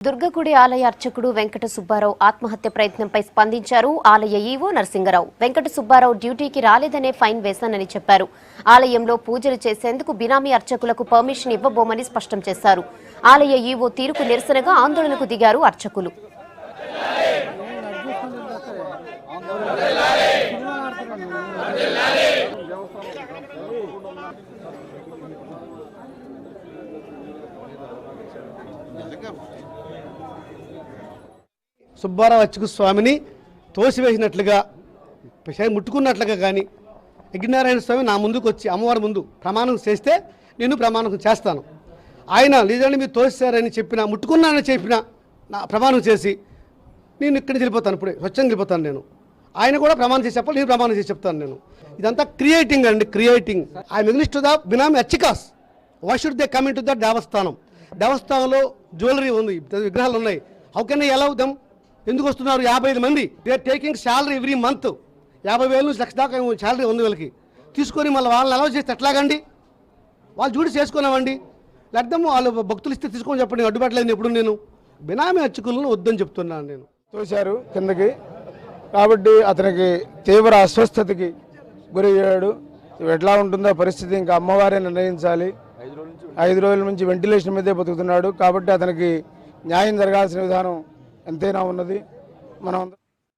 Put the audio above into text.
దుర్గగుడి ఆలయ అర్చకుడు వెంకట సుబ్బారావు ఆత్మహత్య ప్రయత్నంపై స్పందించారు. ఆలయ ఈవో నరసింగరావు వెంకట సుబ్బారావు డ్యూటీకి రాలేదనే ఫైన్ వేశానని చెప్పారు. ఆలయంలో పూజలు చేసేందుకు బినామీ అర్చకులకు పర్మిషన్ ఇవ్వబోమని స్పష్టం చేశారు. ఆలయ ఈవో తీరుకు నిరసనగా ఆందోళనకు దిగారు అర్చకులు. సుబ్బారావు అర్చక స్వామిని తోసివేసినట్లుగా ముట్టుకున్నట్లుగా కానీ యజ్ఞనారాయణ స్వామి నా ముందుకు వచ్చి అమ్మవారి ముందు ప్రమాణం చేస్తే నేను ప్రమాణం చేస్తాను. ఆయన లేదంటే మీరు తోసారని చెప్పినా ముట్టుకున్నానని చెప్పినా నా ప్రమాణం చేసి నేను ఇక్కడికి వెళ్ళిపోతాను. ఇప్పుడే స్వచ్ఛంగా వెళ్ళిపోతాను. నేను ఆయన కూడా ప్రమాణం చేసి చెప్పాలి, నేను ప్రమాణం చేసి చెప్తాను. నేను ఇదంతా క్రియేటింగ్ అండి, creating. I minister to the benami archakas. Why should they come in to the devasthanam? దేవస్థానంలో జ్యువెలరీ ఉంది, విగ్రహాలు ఉన్నాయి. How can I allow them? ఎందుకు వస్తున్నారు 55 మంది? They are taking salary every month. 50,000 నుంచి లక్ష దాకా శాలరీ ఉంది వీళ్ళకి. తీసుకొని మళ్ళీ వాళ్ళని అలౌ చేస్తే ఎట్లాగండి? వాళ్ళు చూడి చేసుకున్నామండి. లేకపోతే వాళ్ళు భక్తులు ఇస్తే తీసుకొని చెప్పండి, అడ్డుపట్టలేదు. ఎప్పుడు నేను బినామీ అర్చకులను వద్దని చెప్తున్నాను. నేను తోశారు కిందకి, కాబట్టి అతనికి తీవ్ర అస్వస్థతకి గురయ్యాడు. ఎట్లా ఉంటుందో పరిస్థితి ఇంకా అమ్మవారే నిర్ణయించాలి. 5 రోజుల నుంచి వెంటిలేషన్ మీదే బతుకుతున్నాడు. కాబట్టి అతనికి న్యాయం జరగాల్సిన విధానం ఎంతైనా ఉన్నది. మనం